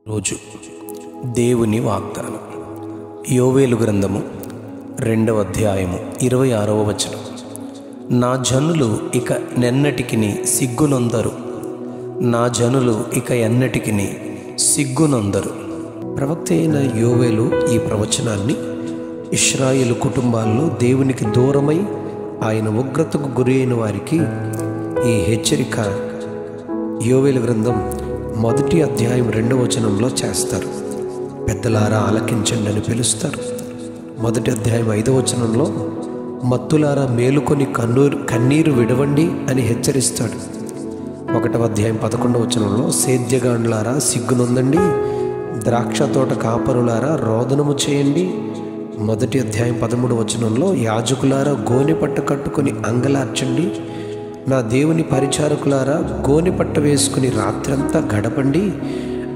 రోజు దేవుని వాగ్దానం. యోవేలు గ్రంథము 2వ అధ్యాయము 26వ వచనం. నా జనులు ఇక నెన్నటికిని సిగ్గునొందరు, నా జనులు ఇక ఎన్నటికిని సిగ్గునొందరు. ప్రవక్త అయిన యోవేలు ఈ ప్రవచనాన్ని ఇశ్రాయేలు కుటుంబాల్లో దేవునికి దూరమై ఆయన ఉగ్రతకు గురి అయిన వారికి ఈ హెచ్చరిక యోవేలు గ్రంథం 1వ అధ్యాయం 2వ వచనంలో చేస్తారు. పెద్దలారా ఆలకించండి అని పిలుస్తారు. 1వ అధ్యాయం 5వ వచనంలో మత్తులారా మేలుకొని కన్నీరు విడవండి అని హెచ్చరిస్తాడు. 1వ అధ్యాయం 11వ వచనంలో సేద్యగాండ్లారా సిగ్గునొందండి, ద్రాక్ష తోట కాపరులారా రోదనము చేయండి. 1వ అధ్యాయం 13వ వచనంలో యాజకులారా గోనెపట్ట కట్టుకొని అంగలార్చండి, నా దేవుని పరిచారకులారా గోనెపట్ట వేసుకుని రాత్రంతా గడపండి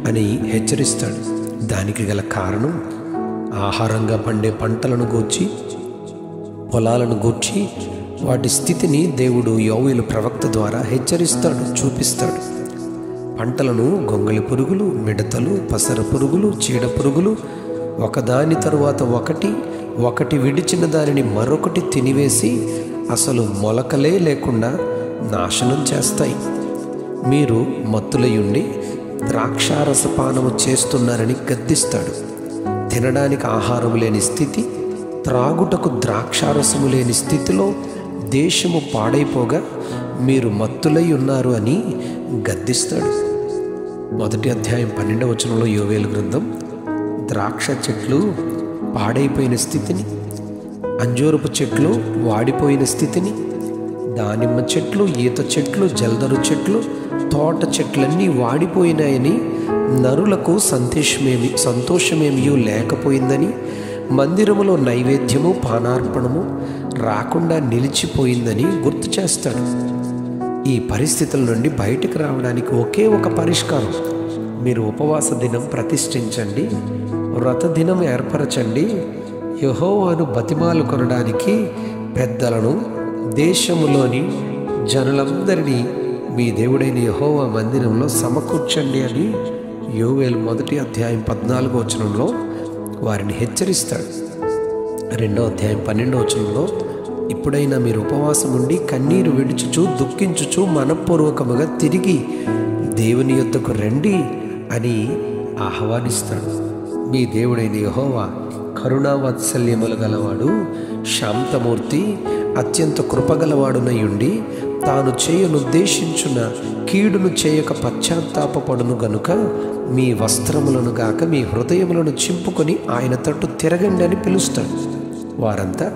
అని హెచ్చరిస్తాడు. దానికి గల కారణం ఆహారంగా పండే పంటలను గూర్చి, పొలాలను గూర్చి వాటి స్థితిని దేవుడు యోవేలు ప్రవక్త ద్వారా హెచ్చరిస్తాడు, చూపిస్తాడు. పంటలను గొంగళి పురుగులు, మిడతలు, పసర పురుగులు, చీడ పురుగులు ఒకదాని తరువాత ఒకటి విడిచిన దానిని మరొకటి తినివేసి అసలు మొలకలే లేకుండా నాశనం చేస్తాయి. మీరు మత్తులయుండి ద్రాక్షారసపానము చేస్తున్నారని గద్దిస్తాడు. తినడానికి ఆహారం లేని స్థితి, త్రాగుటకు ద్రాక్షారసము లేని స్థితిలో దేశము పాడైపోగా మీరు మత్తులై ఉన్నారు అని గద్దిస్తాడు. 1వ అధ్యాయం 12వ వచనంలో యోవేలు గ్రంథం ద్రాక్ష చెట్లు పాడైపోయిన స్థితిని, అంజూరపు చెట్లు వాడిపోయిన స్థితిని, దానిమ్మ చెట్లు, ఈత చెట్లు, జల్దరు చెట్లు, తోట చెట్లన్నీ వాడిపోయినాయని, నరులకు సంతోషమేమీ లేకపోయిందని, మందిరములో నైవేద్యము పానార్పణము రాకుండా నిలిచిపోయిందని గుర్తు చేస్తాడు. ఈ పరిస్థితుల నుండి బయటకు రావడానికి ఒకే ఒక పరిష్కారం. మీరు ఉపవాస దినం ప్రతిష్ఠించండి, వ్రత దినం ఏర్పరచండి, యెహోవాను బతిమాలు కొనడానికి పెద్దలను, దేశములోని జనులందరినీ మీ దేవుడైన యెహోవా మందిరంలో సమకూర్చండి అని యోవేలు 1వ అధ్యాయం 14వ వచనంలో వారిని హెచ్చరిస్తాడు. 2వ అధ్యాయం 12వ వచనంలో ఇప్పుడైనా మీరు ఉపవాసం ఉండి కన్నీరు విడుచుచు దుఃఖించుచు మనఃపూర్వకముగా తిరిగి దేవుని యొద్దకు రండి అని ఆహ్వానిస్తాడు. మీ దేవుడైన యెహోవా కరుణావాత్సల్యములు గలవాడు, శాంతమూర్తి, అత్యంత కృపగలవాడునయుండి తాను చేయనుద్దేశించున్న కీడును చేయక పశ్చాత్తాపపడును గనుక మీ వస్త్రములను గాక మీ హృదయములను చింపుకొని ఆయన తట్టు తిరగండి అని పిలుస్తాడు. వారంతా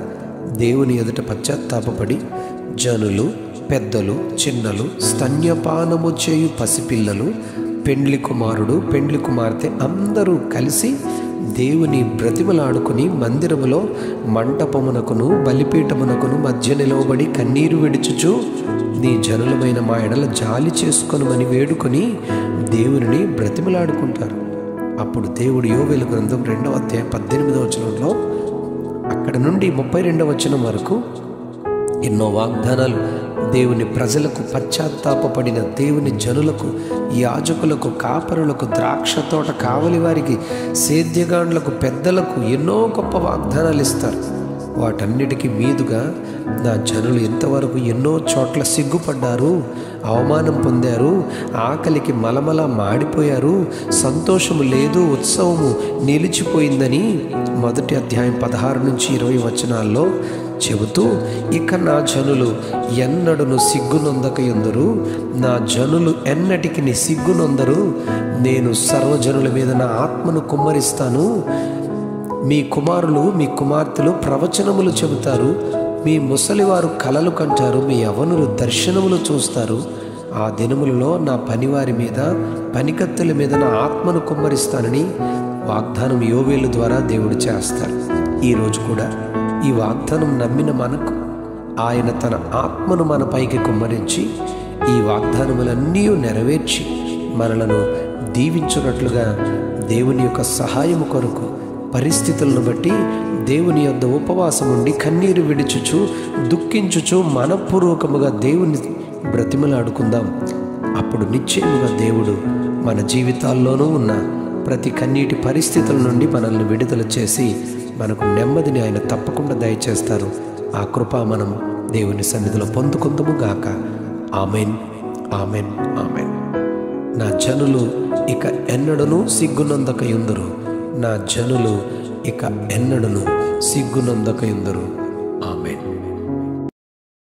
దేవుని ఎదుట పశ్చాత్తాపపడి, జనులు, పెద్దలు, చిన్నలు, స్తన్యపానము చేయు పసిపిల్లలు, పెండ్లి కుమారుడు, పెండ్లి కుమార్తె అందరూ కలిసి దేవుని బ్రతిమలాడుకుని మందిరములో మంటపమునకును బలిపీఠమునకును మధ్య నిలవబడి కన్నీరు విడుచుచు నీ జనులమైన మా ఎడల జాలి చేసుకొనుమని వేడుకొని దేవుని బ్రతిమలాడుకుంటారు. అప్పుడు దేవుడు యోవేలు గ్రంథం 2వ అధ్యాయం 18వ వచనంలో అక్కడ నుండి 32వ వచనం వరకు ఎన్నో వాగ్దానాలు దేవుని ప్రజలకు, పశ్చాత్తాపడిన దేవుని జనులకు, యాజకులకు, కాపరులకు, ద్రాక్ష తోట కావలి వారికి, సేద్యగాండ్లకు, పెద్దలకు ఎన్నో గొప్ప వాగ్దానాలు ఇస్తారు. వాటన్నిటికీ మీదుగా నా జనులు ఇంతవరకు ఎన్నో చోట్ల సిగ్గుపడ్డారు, అవమానం పొందారు, ఆకలికి మలమల మాడిపోయారు, సంతోషము లేదు, ఉత్సవము నిలిచిపోయిందని 1వ అధ్యాయం 16 నుంచి 20 వచనాల్లో చెబుతూ, ఇక నా జనులు ఎన్నడును సిగ్గునొందకయుందురు, నా జనులు ఎన్నటికి సిగ్గునొందరు, నేను సర్వజనుల మీద నా ఆత్మను కుమ్మరిస్తాను, మీ కుమారులు మీ కుమార్తెలు ప్రవచనములు చెబుతారు, మీ ముసలివారు కలలు కంటారు, మీ యవ్వనులు దర్శనములు చూస్తారు. ఆ దినములలో నా పనివారి మీద, పనికత్తెల మీద నా ఆత్మను కుమ్మరిస్తానని వాగ్దానం యోవేలు ద్వారా దేవుడు చేస్తారు. ఈరోజు కూడా ఈ వాగ్దానం నమ్మిన మనకు ఆయన తన ఆత్మను మన పైకి కుమ్మరించి ఈ వాగ్దానములన్నీ నెరవేర్చి మనలను దీవించున్నట్లుగా దేవుని యొక్క సహాయము కొరకు పరిస్థితులను బట్టి దేవుని యొద్ద ఉపవాసం ఉండి కన్నీరు విడుచుచు దుఃఖించుచు మనఃపూర్వకముగా దేవుని బ్రతిమలాడుకుందాం. అప్పుడు నిశ్చయముగా దేవుడు మన జీవితాల్లోనూ ఉన్న ప్రతి కన్నీటి పరిస్థితుల నుండి మనల్ని విడుదల చేసి మనకు నెమ్మదిని ఆయన తప్పకుండా దయచేస్తారు. ఆ కృప మనం దేవుని సన్నిధిలో పొందుకుందుము గాక. Amen, amen, amen. నా జనులు ఇక ఎన్నడను సిగ్గునందకయుందురు. నా జనులు ఇక ఎన్నడను సిగ్గునందకయుందురు.